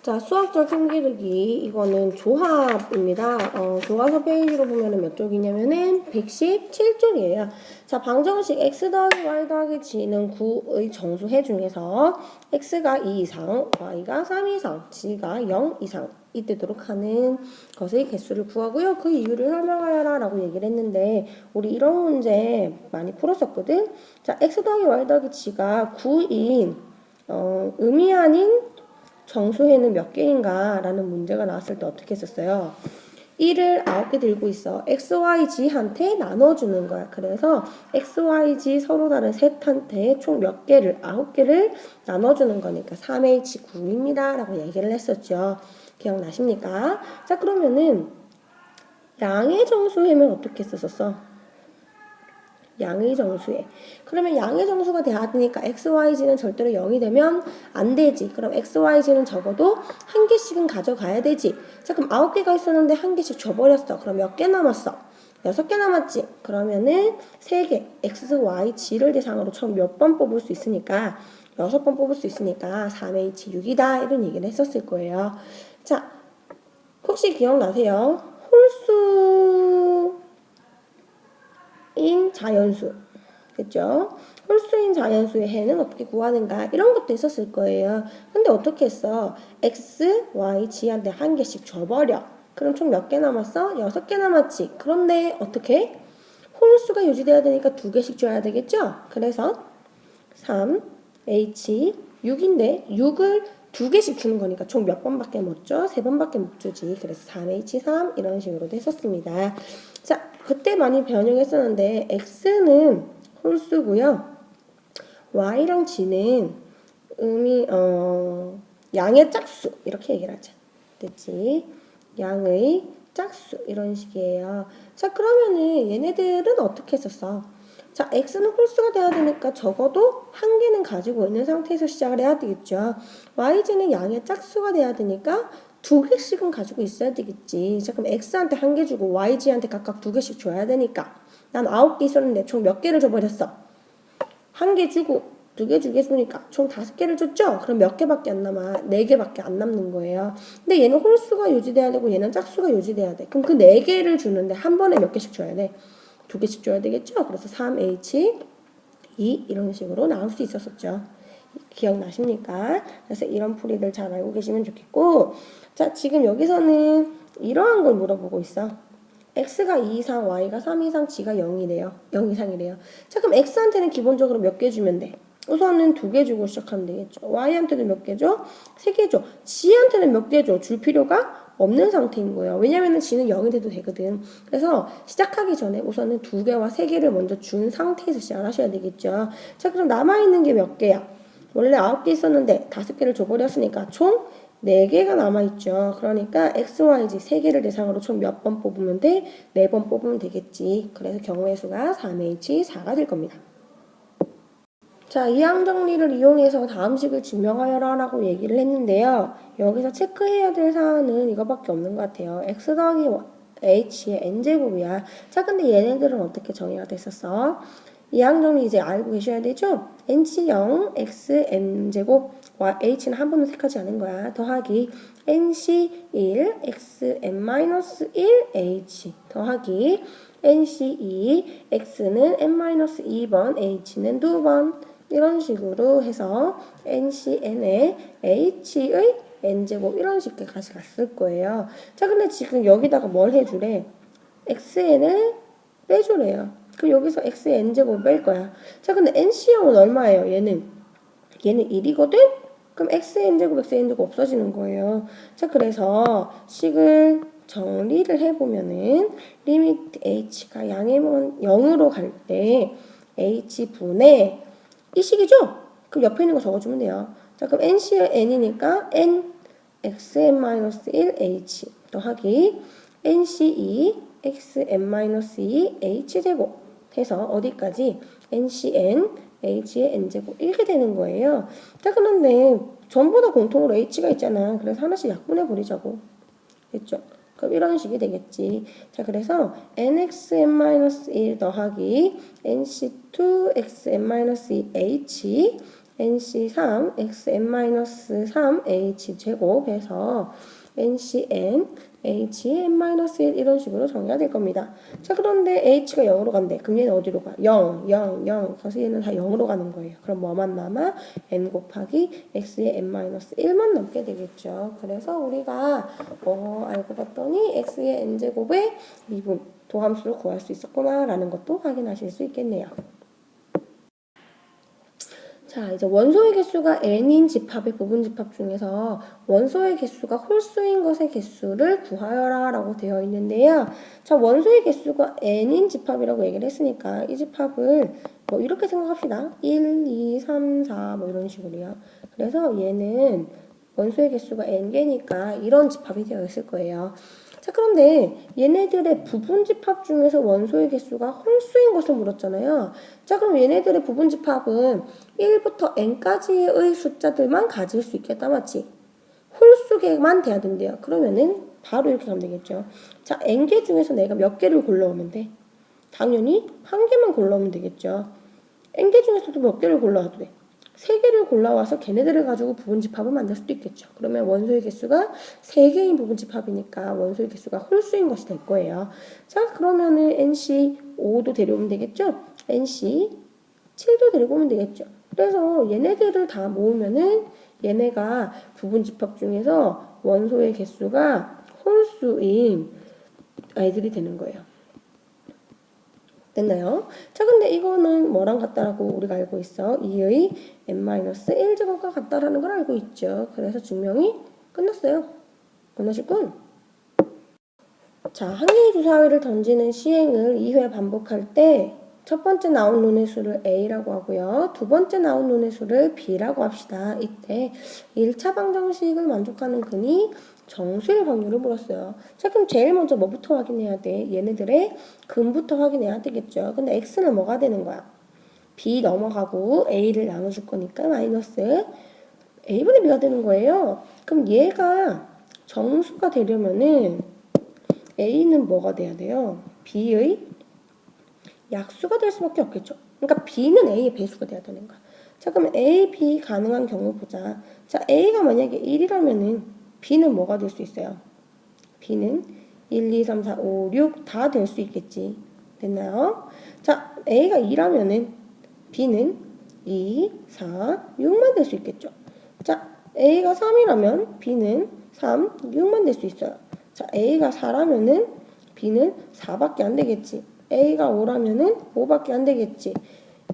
자, 수학적 힘기르기 이거는 조합입니다. 교과서 페이지로 보면은 몇 쪽이냐면은 117쪽이에요. 자, 방정식 x 더하기 y 더하기 g는 9의 정수해 중에서 x가 2 이상, y가 3 이상, g가 0 이상 이되도록 하는 것의 개수를 구하고요. 그 이유를 설명하여라 라고 얘기를 했는데 우리 이런 문제 많이 풀었었거든. 자, x 더하기 y 더하기 g가 9인 음이 아닌 정수해는 몇 개인가? 라는 문제가 나왔을 때 어떻게 했었어요? 1을 9개 들고 있어. x, y, g한테 나눠주는 거야. 그래서 x, y, g 서로 다른 셋한테 총 몇 개를, 9개를 나눠주는 거니까 3H9입니다. 라고 얘기를 했었죠. 기억나십니까? 자, 그러면은 양의 정수해면 어떻게 했었어? 양의 정수에. 그러면 양의 정수가 돼야 되니까 x, y, g는 절대로 0이 되면 안 되지. 그럼 x, y, g는 적어도 한 개씩은 가져가야 되지. 자, 그럼 9개가 있었는데 한 개씩 줘버렸어. 그럼 몇 개 남았어? 6개 남았지. 그러면은 3개 x, y, g를 대상으로 총 몇 번 뽑을 수 있으니까 6번 뽑을 수 있으니까 3H6이다. 이런 얘기를 했었을 거예요. 자, 혹시 기억나세요? 홀수인 자연수. 그죠? 홀수인 자연수의 해는 어떻게 구하는가? 이런 것도 있었을 거예요. 근데 어떻게 했어? x, y, g한테 한 개씩 줘버려. 그럼 총 몇 개 남았어? 6개 남았지. 그런데 어떻게? 홀수가 유지돼야 되니까 2개씩 줘야 되겠죠? 그래서 3, h, 6인데 6을 2개씩 주는 거니까 총 몇 번밖에 못 줘? 3번밖에 못 주지. 그래서 3H3 이런 식으로도 했었습니다. 자, 그때 많이 변형했었는데 x는 홀수고요. y랑 g는 양의 짝수 이렇게 얘기를 하자. 됐지? 양의 짝수 이런 식이에요. 자, 그러면은 얘네들은 어떻게 했었어? 자, x는 홀수가 돼야 되니까 적어도 한 개는 가지고 있는 상태에서 시작을 해야 되겠죠. y는 양의 짝수가 돼야 되니까 2개씩은 가지고 있어야 되겠지. 자, 그럼 x한테 한 개 주고 yg한테 각각 2개씩 줘야 되니까 난 9개 있었는데 총 몇 개를 줘버렸어? 한 개 주고 2개 주니까 총 5개를 줬죠? 그럼 몇 개밖에 안 남아? 4개밖에 안 남는 거예요. 근데 얘는 홀수가 유지돼야 되고 얘는 짝수가 유지돼야 돼. 그럼 그 4개를 주는데 한 번에 몇 개씩 줘야 돼? 2개씩 줘야 되겠죠? 그래서 3H 2 이런 식으로 나올 수 있었었죠. 기억나십니까? 그래서 이런 풀이들 잘 알고 계시면 좋겠고, 자, 지금 여기서는 이러한 걸 물어보고 있어. x가 2 이상, y가 3 이상, g가 0이래요. 0 이상이래요. 자, 그럼 x한테는 기본적으로 몇 개 주면 돼? 우선은 2개 주고 시작하면 되겠죠. y한테는 몇 개 줘? 3개 줘. g한테는 몇 개 줘? 줄 필요가 없는 상태인 거예요. 왜냐면은 g는 0이 돼도 되거든. 그래서 시작하기 전에 우선은 2개와 3개를 먼저 준 상태에서 시작을 하셔야 되겠죠. 자, 그럼 남아있는 게 몇 개야? 원래 9개 있었는데 5개를 줘버렸으니까 총 4개가 남아있죠. 그러니까 x, y, z 3개를 대상으로 총 몇 번 뽑으면 돼? 4번 뽑으면 되겠지. 그래서 경우의 수가 3H4가 될 겁니다. 자, 이항 정리를 이용해서 다음 식을 증명하여라 라고 얘기를 했는데요. 여기서 체크해야 될 사안은 이거밖에 없는 것 같아요. x 더하기 h의 n제곱이야. 자, 근데 얘네들은 어떻게 정의가 됐었어? 이항 정리 이제 알고 계셔야 되죠? nc0 x n제곱 h는 한 번도 택하지 않은 거야. 더하기 nc1 x n-1 h 더하기 nc2 x는 n-2번 h는 2번 이런 식으로 해서 NCN의 H의 N제곱 이런 식으로 가져갔을 거예요. 자, 근데 지금 여기다가 뭘 해주래? XN을 빼주래요. 그럼 여기서 XN제곱 뺄 거야. 자, 근데 NC0은 얼마예요? 얘는 1이거든? 그럼 XN제곱, XN제곱 없어지는 거예요. 자, 그래서 식을 정리를 해보면은 리미트 H가 양의 0으로 갈 때 H분의 이 식이죠? 그럼 옆에 있는 거 적어주면 돼요. 자, 그럼 NC의 N이니까 N, XN-1 H 더하기 NC2 XN-2 H제곱 해서 어디까지? NCN H의 N제곱 이렇게 되는 거예요. 자, 그런데 전부 다 공통으로 H가 있잖아. 그래서 하나씩 약분해 버리자고. 됐죠? 그럼 이런 식이 되겠지. 자, 그래서 nxn-1 더하기 nc2xn-2h NC3 xn-3 h 제곱해서 NCn hn-1 이런 식으로 정리가 될 겁니다. 자, 그런데 h가 0으로 간대. 그럼 얘는 어디로 가? 0, 0, 0. 그래서 얘는 다 0으로 가는 거예요. 그럼 뭐만 남아? n 곱하기 x의 n-1만 남게 되겠죠. 그래서 우리가 알고 봤더니 x의 n제곱의 미분, 도함수를 구할 수 있었구나 라는 것도 확인하실 수 있겠네요. 자, 이제 원소의 개수가 n인 집합의 부분집합 중에서 원소의 개수가 홀수인 것의 개수를 구하여라 라고 되어 있는데요. 자, 원소의 개수가 n인 집합이라고 얘기를 했으니까 이 집합을 뭐 이렇게 생각합시다. 1, 2, 3, 4 뭐 이런 식으로요. 그래서 얘는 원소의 개수가 n개니까 이런 집합이 되어 있을 거예요. 자, 그런데 얘네들의 부분집합 중에서 원소의 개수가 홀수인 것을 물었잖아요. 자, 그럼 얘네들의 부분집합은 1부터 n까지의 숫자들만 가질 수 있겠다, 맞지? 홀수개만 돼야 된대요. 그러면은 바로 이렇게 가면 되겠죠. 자, n개 중에서 내가 몇 개를 골라오면 돼? 당연히 한 개만 골라오면 되겠죠. n개 중에서도 몇 개를 골라와도 돼. 3개를 골라와서 걔네들을 가지고 부분집합을 만들 수도 있겠죠. 그러면 원소의 개수가 3개인 부분집합이니까 원소의 개수가 홀수인 것이 될 거예요. 자, 그러면은 NC5도 데려오면 되겠죠? NC7도 데리고 오면 되겠죠. 그래서 얘네들을 다 모으면은 얘네가 부분집합 중에서 원소의 개수가 홀수인 아이들이 되는 거예요. 됐나요? 자, 근데 이거는 뭐랑 같다라고 우리가 알고 있어? 2의 n-1제곱과 같다라는 걸 알고 있죠. 그래서 증명이 끝났어요. 끝나실군? 자, 한 개의 주사위를 던지는 시행을 2회 반복할 때 첫 번째 나온 룬의 수를 A라고 하고요. 두 번째 나온 룬의 수를 B라고 합시다. 이때 1차 방정식을 만족하는 근이 정수일 확률을 물었어요. 자, 그럼 제일 먼저 뭐부터 확인해야 돼? 얘네들의 근부터 확인해야 되겠죠. 근데 X는 뭐가 되는 거야? B 넘어가고 A를 나눠줄 거니까 마이너스 A분의 B가 되는 거예요. 그럼 얘가 정수가 되려면은 A는 뭐가 돼야 돼요? B의 약수가 될 수밖에 없겠죠. 그러니까 B는 A의 배수가 돼야 되는 거야. 자, 그럼 A, B 가능한 경우 보자. 자, A가 만약에 1이라면은 B는 뭐가 될 수 있어요? B는 1, 2, 3, 4, 5, 6 다 될 수 있겠지. 됐나요? 자, A가 2라면은 B는 2, 4, 6만 될 수 있겠죠. 자, A가 3이라면 B는 3, 6만 될 수 있어요. 자, A가 4라면은 B는 4밖에 안 되겠지. A가 5라면은 5밖에 안 되겠지.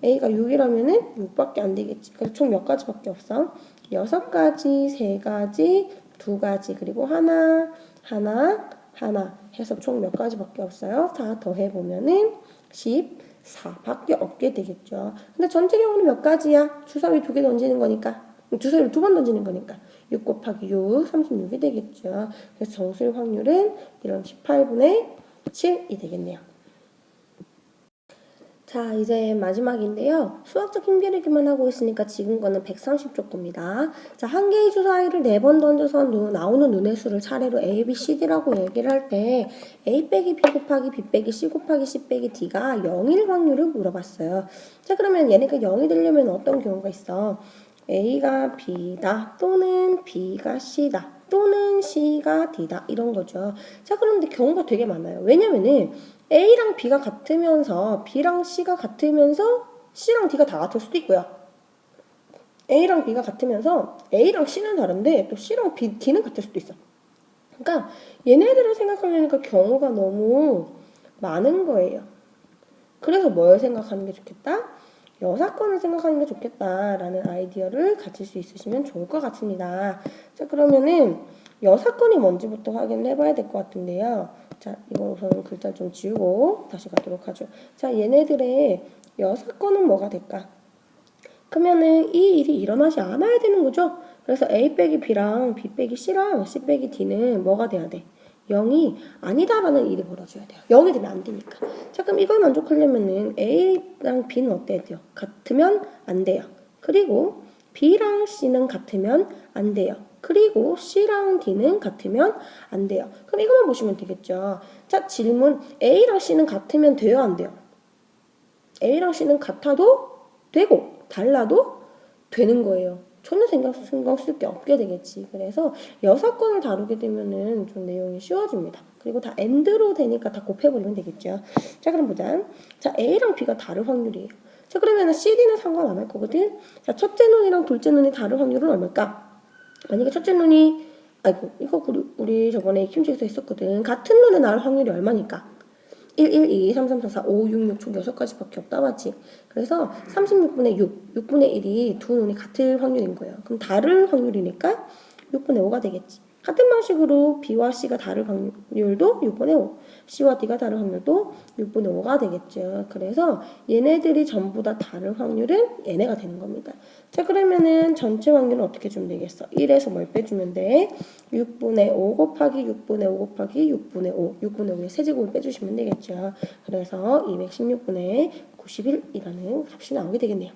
A가 6이라면은 6밖에 안 되겠지. 그래서 총 몇 가지밖에 없어? 6가지, 3가지, 2가지, 그리고 하나 해서 총 몇 가지밖에 없어요? 다 더해보면은 14밖에 없게 되겠죠. 근데 전체 경우는 몇 가지야? 주사위 2개 던지는 거니까. 주사위를 2번 던지는 거니까 6 곱하기 6, 36이 되겠죠. 그래서 정수일 확률은 이런 18분의 7이 되겠네요. 자, 이제 마지막인데요. 수학적 힘겨루기만 하고 있으니까 지금 거는 130쪽 겁니다. 자, 한 개의 주사위를 4번 던져서 나오는 눈의 수를 차례로 A, B, C, D라고 얘기를 할 때 A 빼기 B 곱하기 B 빼기 C 곱하기 C 빼기 D가 0일 확률을 물어봤어요. 자, 그러면 얘네가 0이 되려면 어떤 경우가 있어? A가 B다 또는 B가 C다 또는 C가 D다 이런 거죠. 자, 그런데 경우가 되게 많아요. 왜냐면은 A랑 B가 같으면서 B랑 C가 같으면서 C랑 D가 다 같을 수도 있고요. A랑 B가 같으면서 A랑 C는 다른데 또 C랑 D는 같을 수도 있어. 그러니까 얘네들을 생각하려니까 경우가 너무 많은 거예요. 그래서 뭘 생각하는 게 좋겠다? 여사건을 생각하는 게 좋겠다라는 아이디어를 가질 수 있으시면 좋을 것 같습니다. 자, 그러면은 여사건이 뭔지부터 확인을 해봐야 될 것 같은데요. 자, 이거 우선 글자 좀 지우고 다시 가도록 하죠. 자, 얘네들의 여사건은 뭐가 될까? 그러면은 이 일이 일어나지 않아야 되는 거죠. 그래서 A 빼기 B랑 B 빼기 C랑 C 빼기 D는 뭐가 돼야 돼? 0이 아니다라는 일이 벌어져야 돼요. 0이 되면 안 되니까. 자, 그럼 이걸 만족하려면은 A랑 B는 어때야 돼요? 같으면 안 돼요. 그리고 B랑 C는 같으면 안 돼요. 그리고 C랑 D는 같으면 안 돼요. 그럼 이것만 보시면 되겠죠. 자, 질문. A랑 C는 같으면 돼요, 안 돼요? A랑 C는 같아도 되고 달라도 되는 거예요. 전혀 신경 쓸 게 없게 되겠지. 그래서 6건을 다루게 되면은 좀 내용이 쉬워집니다. 그리고 다 AND로 되니까 다 곱해버리면 되겠죠. 자, 그럼 보자. 자, A랑 B가 다를 확률이에요. 자, 그러면은 CD는 상관 안 할 거거든. 자, 첫째 눈이랑 둘째 눈이 다를 확률은 얼마일까? 만약에 첫째 눈이, 아이고, 이거 우리 저번에 킴치에서 했었거든. 같은 눈에 나올 확률이 얼마니까? 1, 1, 2, 3, 3, 4, 4, 5, 6, 6, 총 6가지밖에 없다, 맞지? 그래서 36분의 6, 6분의 1이 두 눈이 같을 확률인 거예요. 그럼 다를 확률이니까 6분의 5가 되겠지. 같은 방식으로 B와 C가 다를 확률도 6분의 5, C와 D가 다를 확률도 6분의 5가 되겠죠. 그래서 얘네들이 전부 다 다를 확률은 얘네가 되는 겁니다. 자, 그러면은 전체 확률은 어떻게 주면 되겠어? 1에서 뭘 빼주면 돼? 6분의 5 곱하기 6분의 5 곱하기 6분의 5, 6분의 5의 세제곱을 빼주시면 되겠죠. 그래서 216분의 91이라는 값이 나오게 되겠네요.